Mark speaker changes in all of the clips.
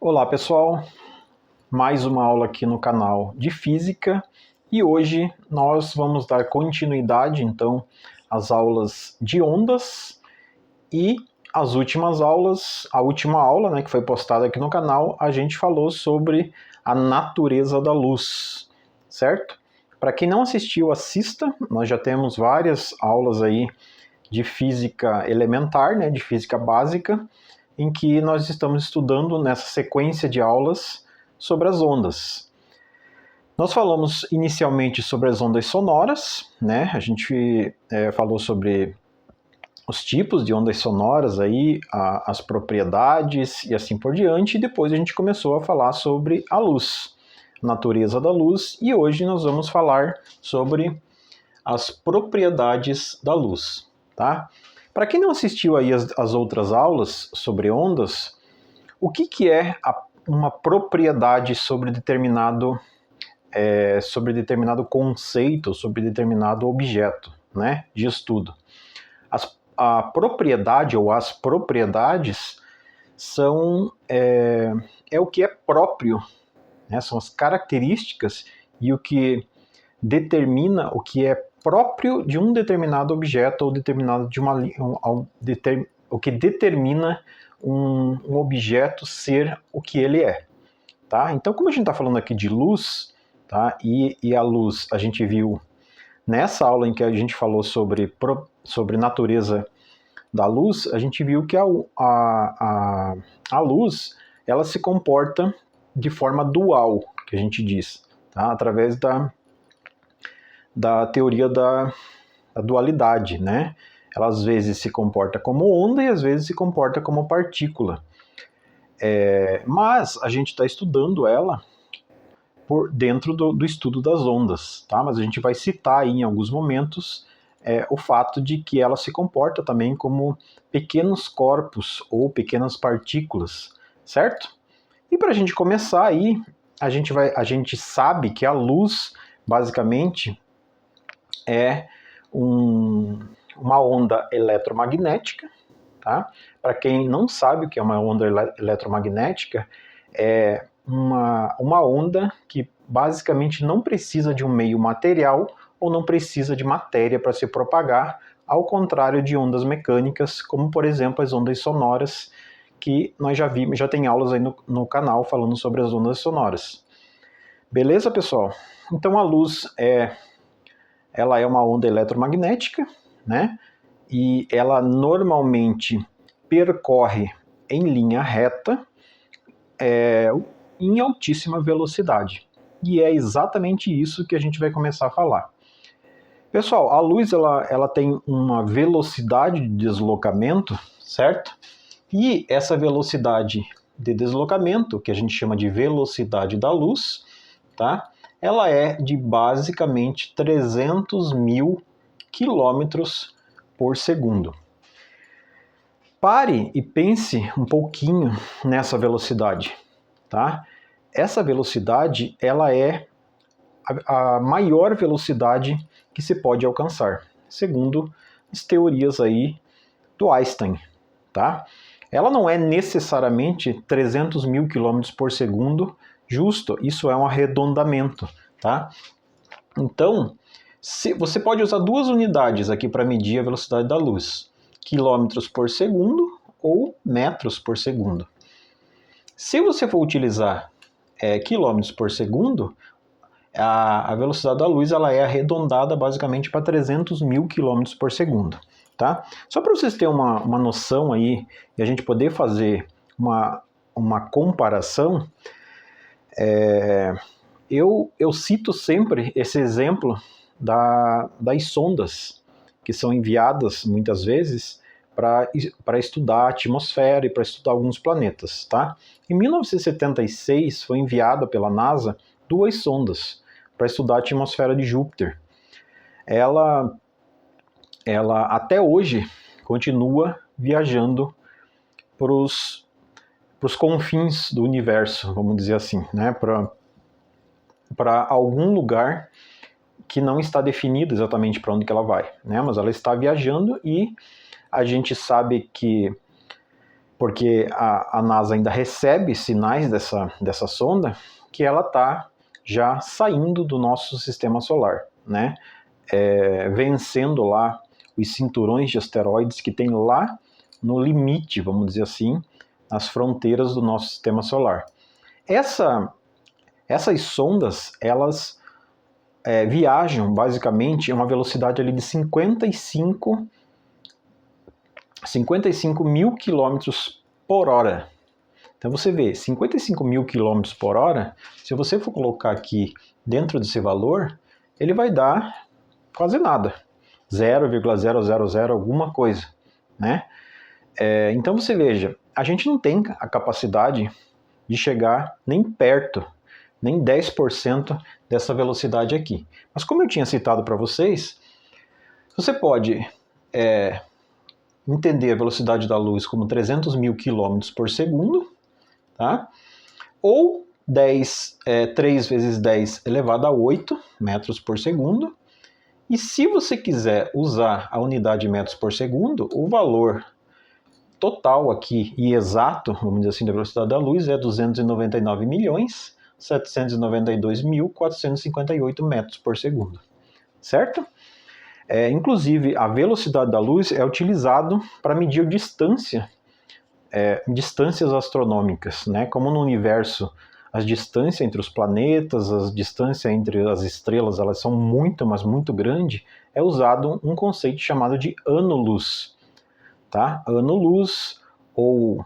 Speaker 1: Olá pessoal, mais uma aula aqui no canal de Física e hoje nós vamos dar continuidade então às aulas de ondas e as últimas aulas, a última aula que foi postada aqui no canal, a gente falou sobre a natureza da luz, certo? Para quem não assistiu, assista, nós já temos várias aulas aí de física elementar, de física básica, em que nós estamos estudando nessa sequência de aulas sobre as ondas. Nós falamos inicialmente sobre as ondas sonoras, a gente falou sobre os tipos de ondas sonoras, aí, as propriedades e assim por diante, e depois a gente começou a falar sobre a luz, a natureza da luz, e hoje nós vamos falar sobre as propriedades da luz, tá? Para quem não assistiu aí as outras aulas sobre ondas, o que é uma propriedade sobre determinado conceito, sobre determinado objeto, de estudo? A propriedade ou as propriedades são o que é próprio, são as características e o que determina o que é próprio de um determinado objeto ou determinado o que determina um objeto ser o que ele é, tá? Então, como a gente está falando aqui de luz, tá? E a luz a gente viu nessa aula em que a gente falou sobre natureza da luz, a gente viu que a luz ela se comporta de forma dual, que a gente diz, tá? Através da teoria da dualidade, Ela às vezes se comporta como onda e às vezes se comporta como partícula. Mas a gente está estudando ela por dentro do estudo das ondas, tá? Mas a gente vai citar aí em alguns momentos o fato de que ela se comporta também como pequenos corpos ou pequenas partículas, certo? E para a gente começar aí, a gente sabe que a luz, basicamente, é uma onda eletromagnética, tá? Para quem não sabe o que é uma onda eletromagnética, é uma onda que basicamente não precisa de um meio material ou não precisa de matéria para se propagar, ao contrário de ondas mecânicas, como por exemplo as ondas sonoras, que nós já vimos, já tem aulas aí no canal falando sobre as ondas sonoras. Beleza, pessoal? Então a luz ela é uma onda eletromagnética, e ela normalmente percorre em linha reta em altíssima velocidade. E é exatamente isso que a gente vai começar a falar. Pessoal, a luz ela tem uma velocidade de deslocamento, certo? E essa velocidade de deslocamento, que a gente chama de velocidade da luz, tá? Ela é de basicamente 300 mil quilômetros por segundo. Pare e pense um pouquinho nessa velocidade, tá? Essa velocidade, ela é a maior velocidade que se pode alcançar, segundo as teorias aí do Einstein, tá? Ela não é necessariamente 300 mil quilômetros por segundo, justo, isso é um arredondamento, tá? Então, você pode usar duas unidades aqui para medir a velocidade da luz, quilômetros por segundo ou metros por segundo. Se você for utilizar quilômetros por segundo, a velocidade da luz ela é arredondada basicamente para 300 mil quilômetros por segundo. Tá? Só para vocês terem uma noção aí e a gente poder fazer uma comparação, eu cito sempre esse exemplo das sondas que são enviadas muitas vezes para estudar a atmosfera e para estudar alguns planetas. Tá? Em 1976 foi enviada pela NASA 2 sondas para estudar a atmosfera de Júpiter. Ela até hoje continua viajando para os confins do universo, vamos dizer assim, para algum lugar que não está definido exatamente para onde que ela vai, mas ela está viajando e a gente sabe que porque a NASA ainda recebe sinais dessa sonda que ela está já saindo do nosso sistema solar, né? Vencendo lá os cinturões de asteroides que tem lá no limite, vamos dizer assim, nas fronteiras do nosso sistema solar. Essas sondas, elas viajam basicamente a uma velocidade ali de 55 mil quilômetros por hora. Então você vê, 55 mil quilômetros por hora, se você for colocar aqui dentro desse valor, ele vai dar quase nada, 0,000 alguma coisa, né? Então você veja, a gente não tem a capacidade de chegar nem perto, nem 10% dessa velocidade aqui. Mas como eu tinha citado para vocês, você pode entender a velocidade da luz como 300 mil quilômetros por segundo, tá? Ou 3 vezes 10 elevado a 8 metros por segundo. E se você quiser usar a unidade de metros por segundo, o valor total aqui e exato, vamos dizer assim, da velocidade da luz é 299.792.458 metros por segundo, certo? Inclusive, a velocidade da luz é utilizado para medir distâncias astronômicas, né? Como no universo as distâncias entre os planetas, as distâncias entre as estrelas, elas são muito, mas muito grandes, é usado um conceito chamado de ano-luz, tá? Ano-luz ou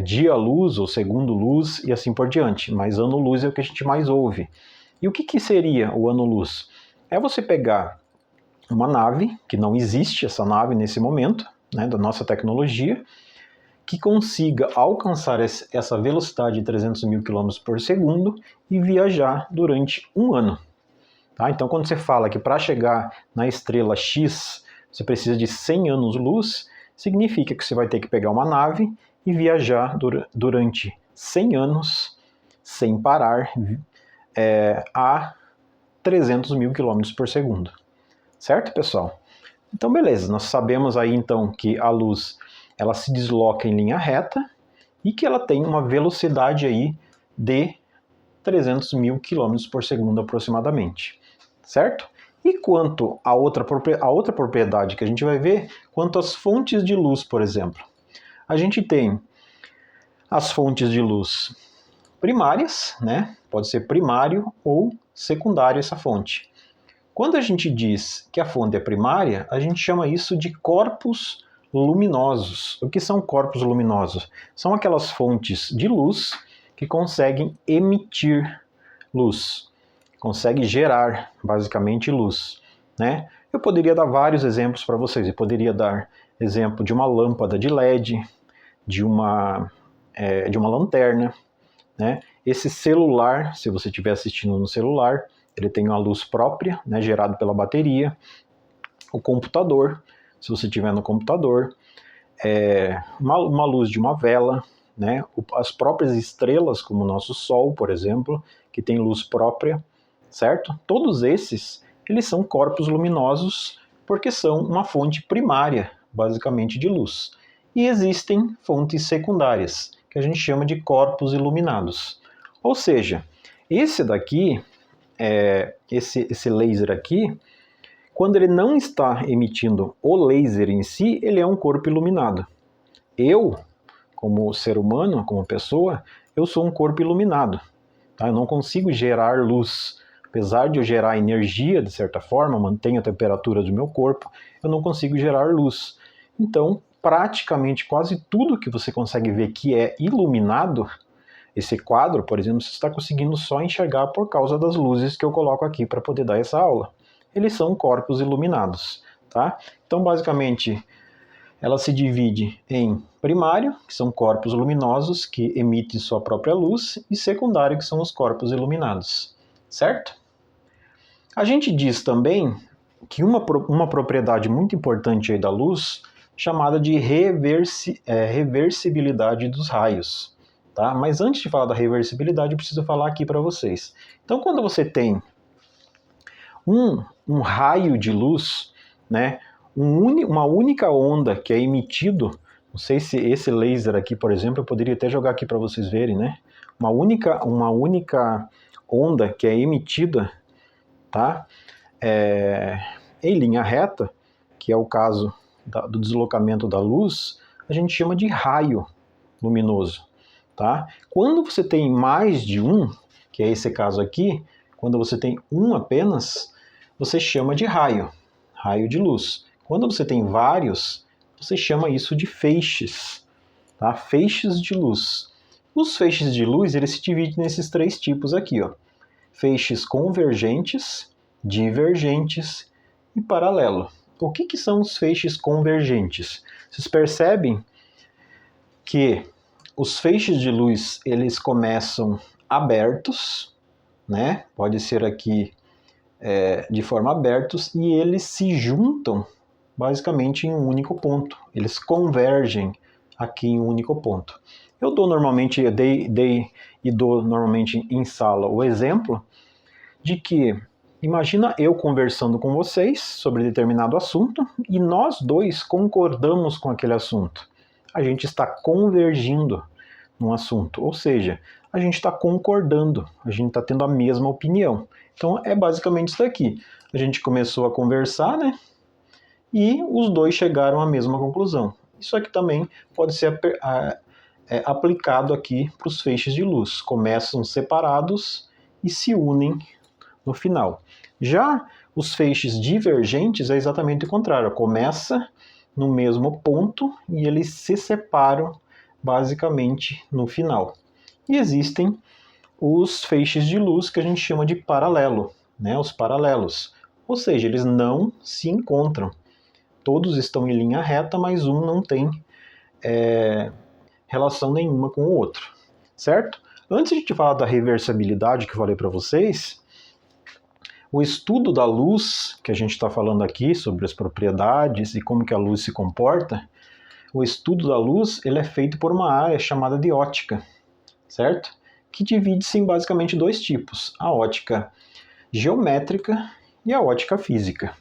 Speaker 1: dia-luz ou segundo-luz e assim por diante, mas ano-luz é o que a gente mais ouve. E o que seria o ano-luz? É você pegar uma nave, que não existe essa nave nesse momento, né, da nossa tecnologia, que consiga alcançar essa velocidade de 300 mil km por segundo e viajar durante um ano. Tá? Então, quando você fala que para chegar na estrela X você precisa de 100 anos-luz, significa que você vai ter que pegar uma nave e viajar durante 100 anos, sem parar, a 300 mil km por segundo. Certo, pessoal? Então, beleza, nós sabemos aí então que a luz ela se desloca em linha reta e que ela tem uma velocidade aí de 300 mil km por segundo aproximadamente, certo? E quanto a outra propriedade que a gente vai ver, quanto às fontes de luz, por exemplo. A gente tem as fontes de luz primárias, né? Pode ser primário ou secundário essa fonte. Quando a gente diz que a fonte é primária, a gente chama isso de corpos luminosos. O que são corpos luminosos? São aquelas fontes de luz que conseguem emitir luz, conseguem gerar, basicamente, luz, né? Eu poderia dar vários exemplos para vocês. Eu poderia dar exemplo de uma lâmpada de LED, de uma lanterna, né? Esse celular, se você estiver assistindo no celular, ele tem uma luz própria, né, gerada pela bateria. O computador, se você tiver no computador, uma luz de uma vela, né? As próprias estrelas, como o nosso Sol, por exemplo, que tem luz própria, certo? Todos esses, eles são corpos luminosos porque são uma fonte primária, basicamente, de luz. E existem fontes secundárias, que a gente chama de corpos iluminados. Ou seja, esse daqui, esse laser aqui, quando ele não está emitindo o laser em si, ele é um corpo iluminado. Eu, como ser humano, como pessoa, eu sou um corpo iluminado. Tá? Eu não consigo gerar luz. Apesar de eu gerar energia, de certa forma, mantenho a temperatura do meu corpo, eu não consigo gerar luz. Então, praticamente quase tudo que você consegue ver que é iluminado, esse quadro, por exemplo, você está conseguindo só enxergar por causa das luzes que eu coloco aqui para poder dar essa aula. Eles são corpos iluminados, tá? Então, basicamente, ela se divide em primário, que são corpos luminosos que emitem sua própria luz, e secundário, que são os corpos iluminados, certo? A gente diz também que uma propriedade muito importante aí da luz, chamada de reversibilidade dos raios. Tá? Mas antes de falar da reversibilidade, eu preciso falar aqui para vocês. Então, quando você tem um raio de luz, né, uma única onda que é emitido Não sei se esse laser aqui, por exemplo, eu poderia até jogar aqui para vocês verem, né? Uma única onda que é emitida, tá? Em linha reta, que é o caso do deslocamento da luz, a gente chama de raio luminoso, tá? Quando você tem mais de um, que é esse caso aqui, quando você tem um apenas, você chama de raio de luz. Quando você tem vários, você chama isso de feixes, tá? Feixes de luz. Os feixes de luz, eles se dividem nesses três tipos aqui, ó. Feixes convergentes, divergentes e paralelo. O que são os feixes convergentes? Vocês percebem que os feixes de luz, eles começam abertos, né? Pode ser aqui de forma abertos, e eles se juntam basicamente em um único ponto. Eles convergem aqui em um único ponto. Eu dou normalmente, dou normalmente em sala o exemplo de que, imagina eu conversando com vocês sobre determinado assunto e nós dois concordamos com aquele assunto. A gente está convergindo num assunto, ou seja, a gente está concordando, a gente está tendo a mesma opinião. Então é basicamente isso daqui. A gente começou a conversar, né? E os dois chegaram à mesma conclusão. Isso aqui também pode ser aplicado aqui para os feixes de luz. Começam separados e se unem no final. Já os feixes divergentes é exatamente o contrário. Começa no mesmo ponto e eles se separam basicamente no final. E existem os feixes de luz que a gente chama de paralelo, né? Os paralelos. Ou seja, eles não se encontram. Todos estão em linha reta, mas um não tem relação nenhuma com o outro, certo? Antes de a gente falar da reversibilidade que eu falei para vocês, o estudo da luz, que a gente está falando aqui, sobre as propriedades e como que a luz se comporta, o estudo da luz ele é feito por uma área chamada de ótica, certo? Que divide-se em basicamente dois tipos, a ótica geométrica e a ótica física.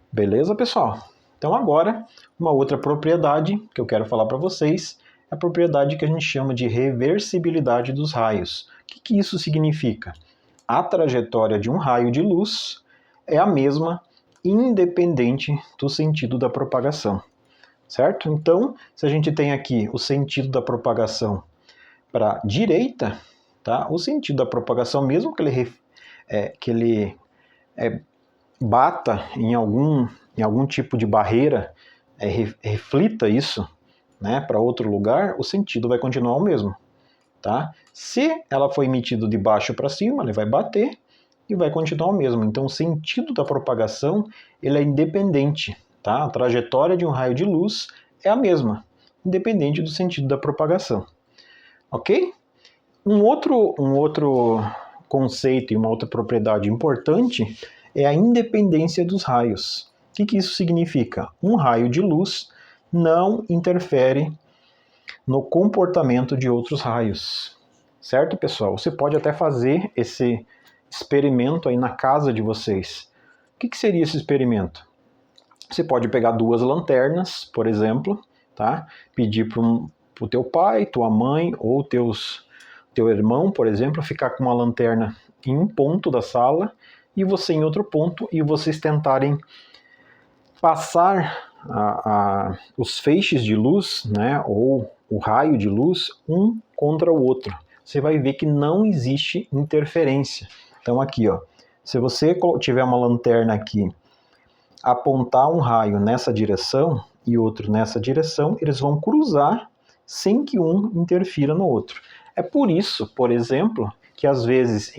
Speaker 1: Beleza, pessoal? Então agora, uma outra propriedade que eu quero falar para vocês é a propriedade que a gente chama de reversibilidade dos raios. O que isso significa? A trajetória de um raio de luz é a mesma, independente do sentido da propagação, certo? Então, se a gente tem aqui o sentido da propagação para a direita, tá? O sentido da propagação, mesmo que ele bata em algum tipo de barreira, reflita isso, né, para outro lugar, o sentido vai continuar o mesmo. Tá? Se ela foi emitida de baixo para cima, ele vai bater e vai continuar o mesmo. Então, o sentido da propagação ele é independente. Tá? A trajetória de um raio de luz é a mesma, independente do sentido da propagação. Ok? Um outro conceito e uma outra propriedade importante é a independência dos raios. O que isso significa? Um raio de luz não interfere no comportamento de outros raios. Certo, pessoal? Você pode até fazer esse experimento aí na casa de vocês. O que seria esse experimento? Você pode pegar duas lanternas, por exemplo, tá? Pedir para o teu pai, tua mãe ou teu irmão, por exemplo, ficar com uma lanterna em um ponto da sala e você em outro ponto, e vocês tentarem passar os feixes de luz, né, ou o raio de luz, um contra o outro. Você vai ver que não existe interferência. Então aqui, ó, se você tiver uma lanterna aqui, apontar um raio nessa direção e outro nessa direção, eles vão cruzar sem que um interfira no outro. É por isso, por exemplo, que às vezes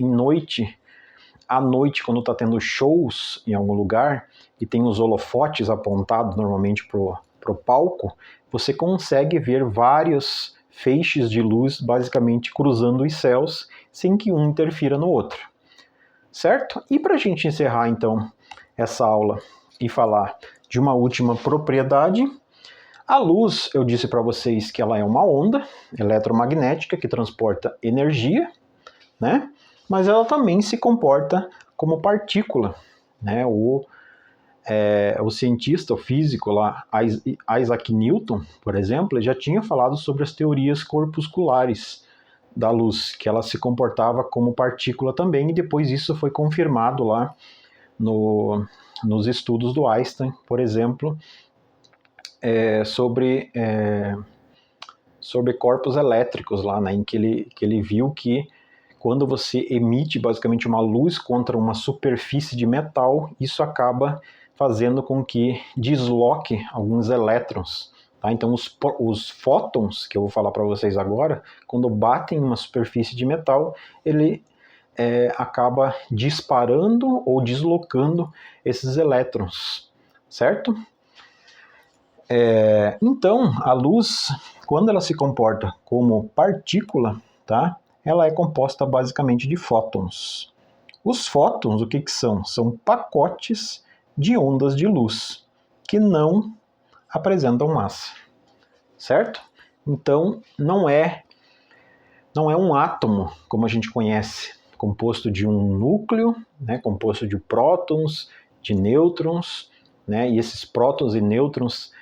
Speaker 1: à noite, quando está tendo shows em algum lugar e tem os holofotes apontados normalmente pro palco, você consegue ver vários feixes de luz basicamente cruzando os céus sem que um interfira no outro. Certo? E para a gente encerrar então essa aula e falar de uma última propriedade, a luz, eu disse para vocês que ela é uma onda eletromagnética que transporta energia, né? Mas ela também se comporta como partícula, né? o cientista, o físico lá, Isaac Newton, por exemplo, ele já tinha falado sobre as teorias corpusculares da luz, que ela se comportava como partícula também, e depois isso foi confirmado lá nos estudos do Einstein, por exemplo, sobre corpos elétricos lá, né, em que ele viu que quando você emite basicamente uma luz contra uma superfície de metal, isso acaba fazendo com que desloque alguns elétrons. Tá? Então os fótons, que eu vou falar para vocês agora, quando batem em uma superfície de metal, ele acaba disparando ou deslocando esses elétrons, certo? Então, a luz, quando ela se comporta como partícula, tá? Ela é composta basicamente de fótons. Os fótons, o que são? São pacotes de ondas de luz que não apresentam massa, certo? Então, não é um átomo, como a gente conhece, composto de um núcleo, né, composto de prótons, de nêutrons, né, e esses prótons e nêutrons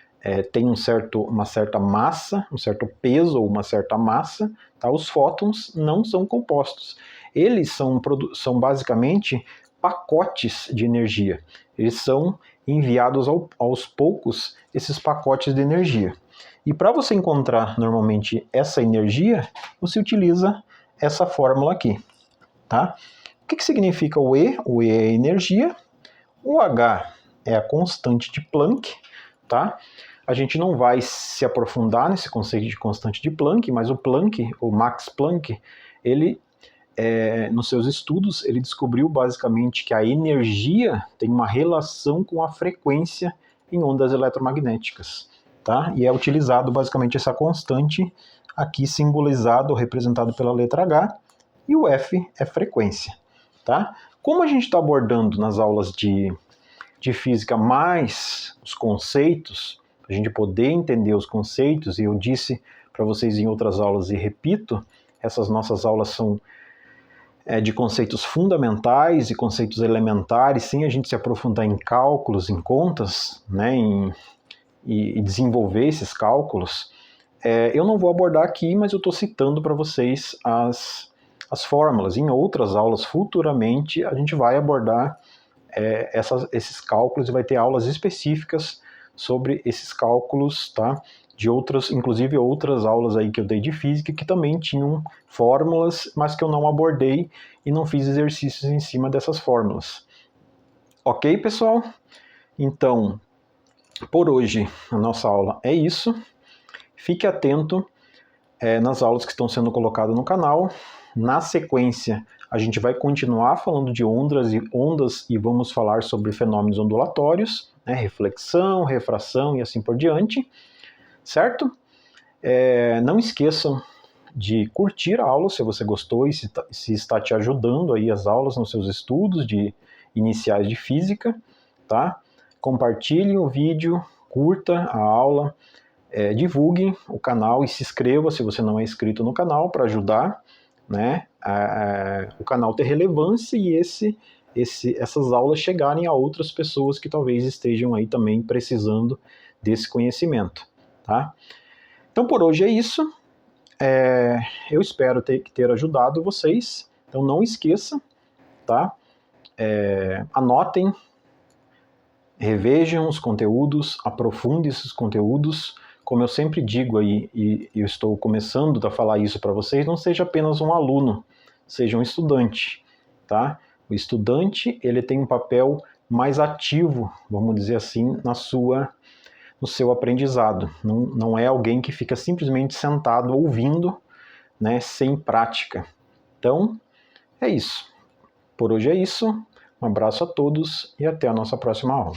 Speaker 1: têm uma certa massa, um certo peso ou uma certa massa. Tá? Os fótons não são compostos. Eles são basicamente pacotes de energia. Eles são enviados aos poucos, esses pacotes de energia. E para você encontrar normalmente essa energia, você utiliza essa fórmula aqui. Tá? O que significa o E? O E é energia, o H é a constante de Planck. Tá? A gente não vai se aprofundar nesse conceito de constante de Planck, mas o Planck, o Max Planck, ele, nos seus estudos, ele descobriu basicamente que a energia tem uma relação com a frequência em ondas eletromagnéticas. Tá? E é utilizado basicamente essa constante, aqui simbolizado, representado pela letra H, e o F é frequência. Tá? Como a gente está abordando nas aulas de física mais os conceitos, para a gente poder entender os conceitos, e eu disse para vocês em outras aulas e repito, essas nossas aulas são de conceitos fundamentais e conceitos elementares, sem a gente se aprofundar em cálculos, em contas, né, e desenvolver esses cálculos. Eu não vou abordar aqui, mas eu estou citando para vocês as fórmulas. Em outras aulas, futuramente, a gente vai abordar esses cálculos e vai ter aulas específicas sobre esses cálculos, tá? De outras, inclusive outras aulas aí que eu dei de física que também tinham fórmulas, mas que eu não abordei e não fiz exercícios em cima dessas fórmulas. Ok, pessoal? Então, por hoje a nossa aula é isso. Fique atento nas aulas que estão sendo colocadas no canal. Na sequência, a gente vai continuar falando de ondas e vamos falar sobre fenômenos ondulatórios, né, reflexão, refração e assim por diante, certo? Não esqueçam de curtir a aula se você gostou e se está te ajudando aí as aulas nos seus estudos de iniciais de física, tá? Compartilhe o vídeo, curta a aula, divulgue o canal e se inscreva se você não é inscrito no canal para ajudar, né, o canal ter relevância e essas aulas chegarem a outras pessoas que talvez estejam aí também precisando desse conhecimento, tá? Então por hoje é isso, eu espero ter ajudado vocês, então não esqueça, tá? Anotem, revejam os conteúdos, aprofundem esses conteúdos. Como eu sempre digo aí, e eu estou começando a falar isso para vocês, não seja apenas um aluno, seja um estudante, tá? O estudante, ele tem um papel mais ativo, vamos dizer assim, no seu aprendizado. Não é alguém que fica simplesmente sentado ouvindo, né, sem prática. Então, é isso. Por hoje é isso. Um abraço a todos e até a nossa próxima aula.